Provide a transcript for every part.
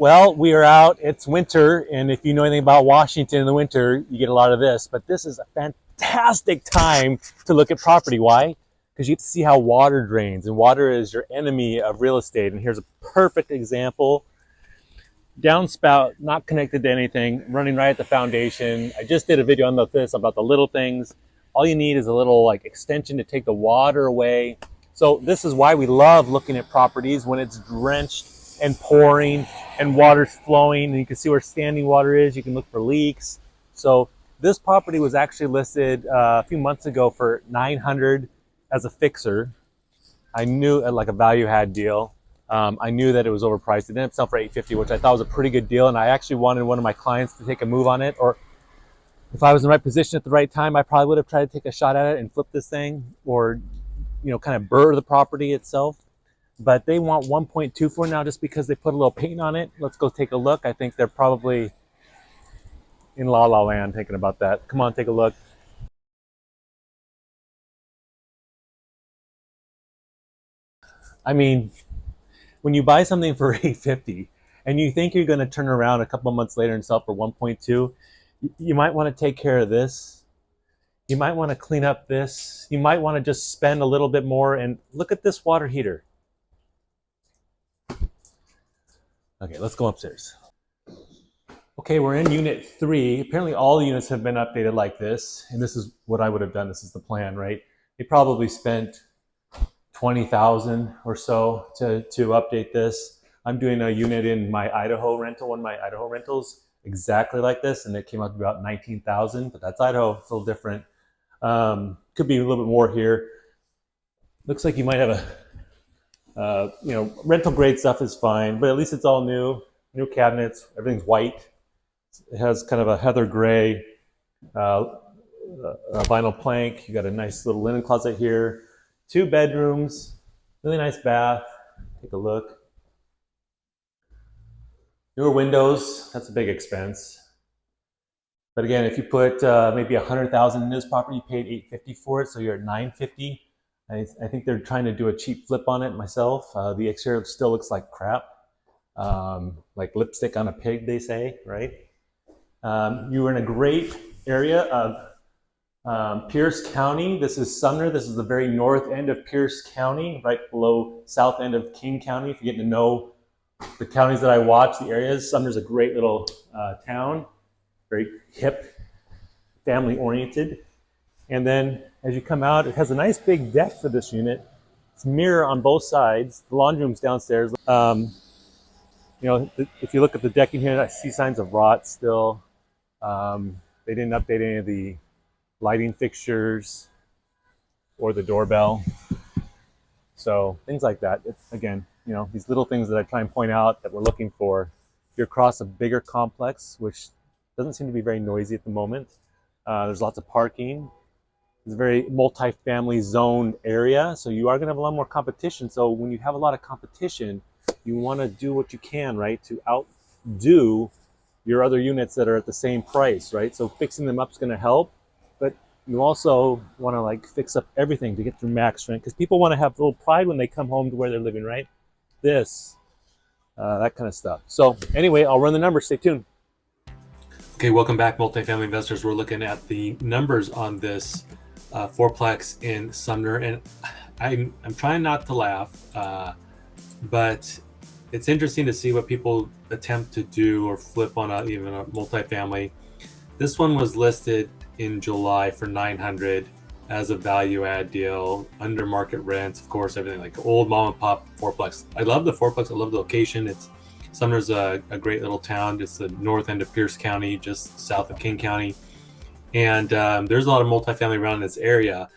Well, we are out. It's winter, and if you know anything about Washington in the winter, you get a lot of this. But this is a fantastic time to look at property. Why? Because you get to see how water drains, and water is your enemy of real estate. And here's a perfect example. Downspout, not connected to anything, running right at the foundation. I just did a video on this about the little things. All you need is a little like extension to take the water away. So this is why we love looking at properties when it's drenched and pouring and water's flowing, and you can see where standing water is. You can look for leaks. So this property was actually listed a few months ago for $900 as a fixer. I knew like a value add deal. I knew that it was overpriced. It ended up selling for $850, which I thought was a pretty good deal. And I actually wanted one of my clients to take a move on it, or if I was in the right position at the right time, I probably would have tried to take a shot at it and flip this thing, or kind of burr the property itself. But they want 1.2 for now just because they put a little paint on it. Let's go take a look. I think they're probably in La La Land thinking about that. Come on, take a look. I mean, when you buy something for $850 and you think you're going to turn around a couple of months later and sell for 1.2, you might want to take care of this. You might want to clean up this. You might want to just spend a little bit more. And look at this water heater. Okay, let's go upstairs. Okay, we're in unit 3. Apparently all the units have been updated like this, and this is what I would have done. This is the plan, right? They probably spent $20,000 or so to update this. I'm doing a unit in my Idaho rental, one of my Idaho rentals, exactly like this, and it came out to about $19,000, but that's Idaho. It's a little different. Could be a little bit more here. Looks like you might have a rental grade stuff is fine, but at least it's all new cabinets. Everything's white. It has kind of a heather gray vinyl plank. You got a nice little linen closet here. 2 bedrooms, really nice bath. Take a look. Newer windows. That's a big expense. But again, if you put maybe $100,000 in this property, you paid $850 for it, so you're at $950. I think they're trying to do a cheap flip on it myself. The exterior still looks like crap, like lipstick on a pig, they say, right? You were in a great area of Pierce County. This is Sumner. This is the very north end of Pierce County, right below south end of King County. If you get to know the counties that I watch, the areas, Sumner's a great little town, very hip, family-oriented. And then as you come out, it has a nice big deck for this unit. It's mirror on both sides. The laundry room's downstairs. If you look at the decking here, I see signs of rot still. They didn't update any of the lighting fixtures or the doorbell. So things like that. Again, these little things that I try and point out that we're looking for. You're across a bigger complex, which doesn't seem to be very noisy at the moment. There's lots of parking. It's a very multi-family zoned area, so you are going to have a lot more competition. So when you have a lot of competition, you want to do what you can, right, to outdo your other units that are at the same price, right? So fixing them up is going to help, but you also want to fix up everything to get through max rent, because people want to have a little pride when they come home to where they're living, right? That kind of stuff. So anyway, I'll run the numbers. Stay tuned. Okay, welcome back, multifamily investors. We're looking at the numbers on this fourplex in Sumner, and I'm trying not to laugh, but it's interesting to see what people attempt to do or flip on even a multifamily. This one was listed in July for $900 as a value add deal, under market rents, of course, everything, like old mom and pop fourplex. I love the fourplex. I love the location. Sumner's a great little town. It's the north end of Pierce County, just south of King County. And there's a lot of multifamily around in this area,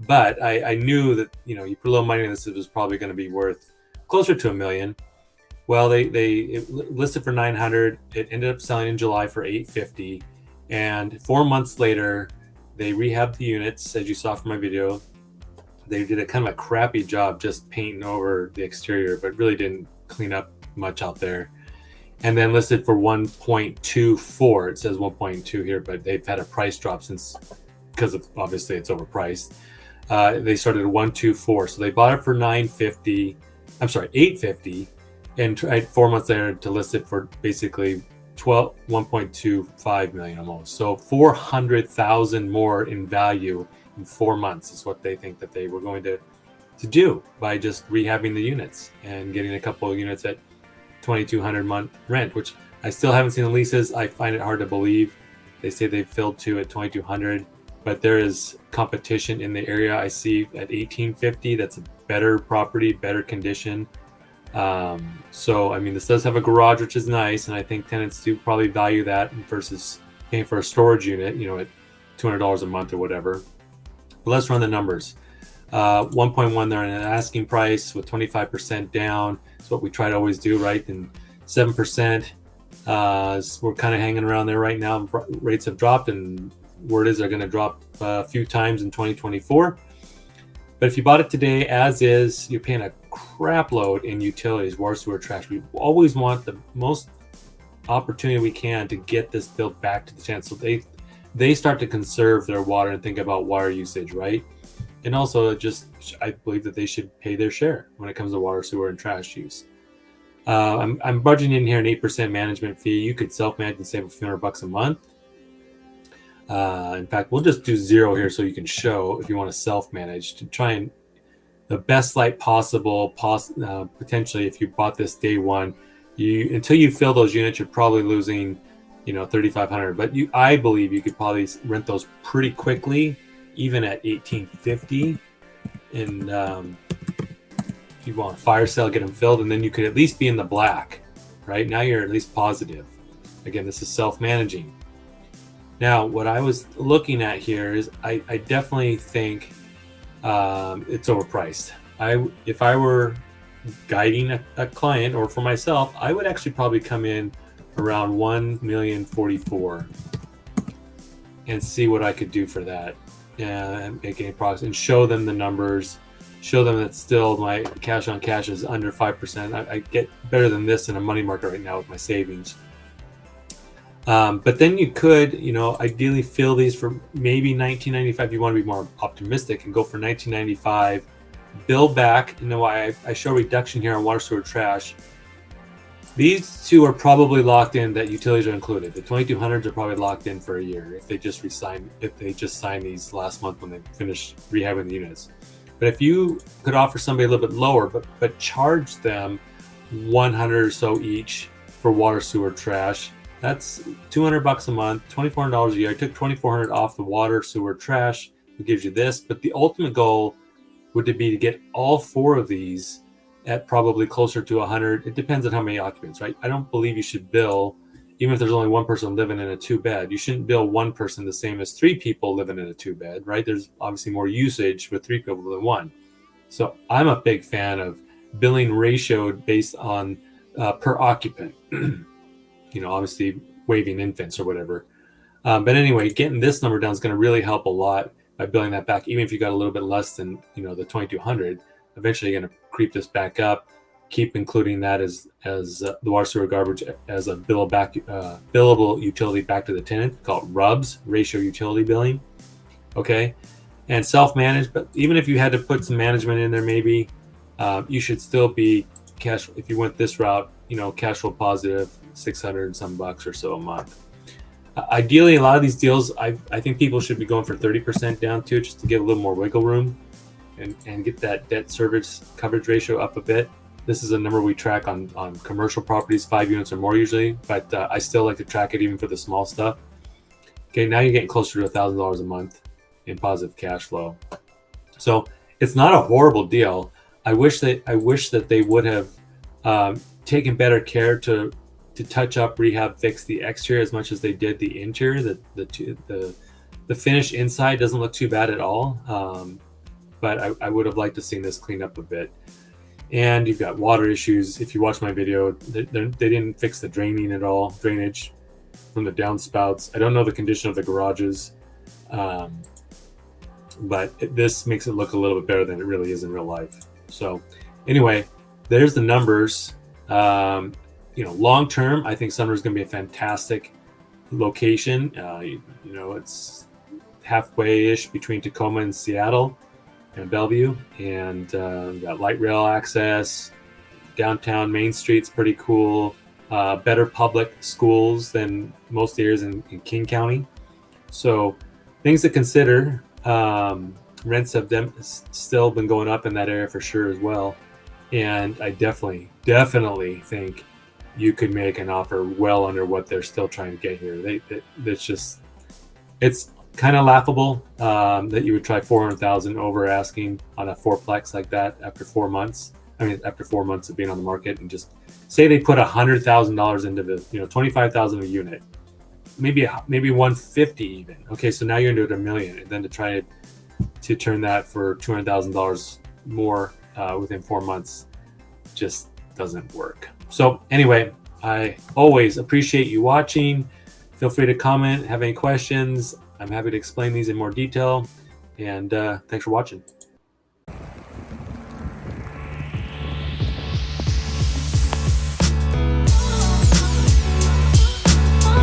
but I knew that you put a little money in this, it was probably going to be worth closer to $1 million. Well, it listed for $900. It ended up selling in July for $850, and 4 months later, they rehabbed the units, as you saw from my video. They did a kind of a crappy job just painting over the exterior, but really didn't clean up much out there. And then listed for 1.24. It says 1.2 here, but they've had a price drop since, because of obviously it's overpriced. They started at 1.24, so they bought it for $850. and tried 4 months later to list it for basically 1.25 million almost. So 400,000 more in value in 4 months is what they think that they were going to do by just rehabbing the units and getting a couple of units at 2,200 month rent, which I still haven't seen the leases. I find it hard to believe. They say they've filled 2 at 2,200, but there is competition in the area. I see at 1,850. That's a better property, better condition. So I mean, this does have a garage, which is nice, and I think tenants do probably value that versus paying for a storage unit, at $200 a month or whatever. But let's run the numbers. 1.1 they're in an asking price with 25% down. It's what we try to always do, right? And 7%. We're kind of hanging around there right now. Rates have dropped, and word is they're going to drop a few times in 2024. But if you bought it today as is, you're paying a crap load in utilities, water, sewer, trash. We always want the most opportunity we can to get this built back to the tenants, so they start to conserve their water and think about water usage, right? And also, I believe that they should pay their share when it comes to water, sewer, and trash use. I'm budgeting in here an 8% management fee. You could self-manage and save a few $100 a month. In fact, we'll just do 0 here so you can show if you want to self-manage to try and the best light possible. Potentially, if you bought this day one, until you fill those units, you're probably losing, $3,500. But I believe you could probably rent those pretty quickly, even at $1,850. And if you want a fire sale, get them filled, and then you could at least be in the black. Right now, you're at least positive. Again, this is self-managing. Now, what I was looking at here is I definitely think it's overpriced. If I were guiding a client or for myself, I would actually probably come in around $1,044,000 and see what I could do for that and make any progress and show them the numbers, show them that still my cash on cash is under 5%. I get better than this in a money market right now with my savings. But then you could, ideally fill these for maybe $1,995. You want to be more optimistic and go for $1,995. Build back. Why I show reduction here on water, sewer, trash. These two are probably locked in. That utilities are included. The 2,200s are probably locked in for a year if they just signed these last month when they finished rehabbing the units. But if you could offer somebody a little bit lower, but charge them $100 or so each for water, sewer, trash. That's $200 a month, $2,400 a year. I took $2,400 off the water, sewer, trash. It gives you this. But the ultimate goal would be to get all 4 of these at probably closer to 100. It depends on how many occupants, right? I don't believe you should bill, even if there's only one person living in a 2-bed. You shouldn't bill one person the same as 3 people living in a 2-bed, right? There's obviously more usage with 3 people than 1. So I'm a big fan of billing ratioed based on per occupant. Obviously waiving infants or whatever. But anyway, getting this number down is going to really help a lot by billing that back. Even if you got a little bit less than, the 2,200, eventually you're going to creep this back up. Keep including that as the water, sewer, garbage as a billable utility back to the tenant, called RUBS, ratio utility billing. Okay. And self-manage, but even if you had to put some management in there, maybe you should still be cash. If you went this route, cash flow positive, $600 and some bucks or so a month. Ideally, a lot of these deals, I think people should be going for 30% down too, just to get a little more wiggle room and get that debt service coverage ratio up a bit. This is a number we track on commercial properties, 5 units or more usually, but I still like to track it even for the small stuff. Okay, now you're getting closer to $1,000 a month in positive cash flow. So it's not a horrible deal. I wish that they would have taken better care to touch up, rehab, fix the exterior as much as they did the interior. The finish inside doesn't look too bad at all, but I would have liked to seen this cleaned up a bit. And you've got water issues. If you watch my video, they didn't fix the drainage from the downspouts. I don't know the condition of the garages, but this makes it look a little bit better than it really is in real life. So anyway, there's the numbers. Long term, I think Sumner is going to be a fantastic location. It's halfway-ish between Tacoma and Seattle and Bellevue, and got light rail access, downtown Main Street's pretty cool. Better public schools than most areas in King County. So things to consider. Rents have still been going up in that area for sure as well. And I definitely think you could make an offer well under what they're still trying to get here. It's kind of laughable that you would try 400,000 over asking on a fourplex like that after 4 months. I mean, after 4 months of being on the market, and just say they put $100,000 into the, $25,000 a unit, maybe 150 even. Okay, so now you're into $1 million, and then to try to turn that for $200,000 more within 4 months just doesn't work. So anyway, I always appreciate you watching. Feel free to comment, have any questions. I'm happy to explain these in more detail. And thanks for watching.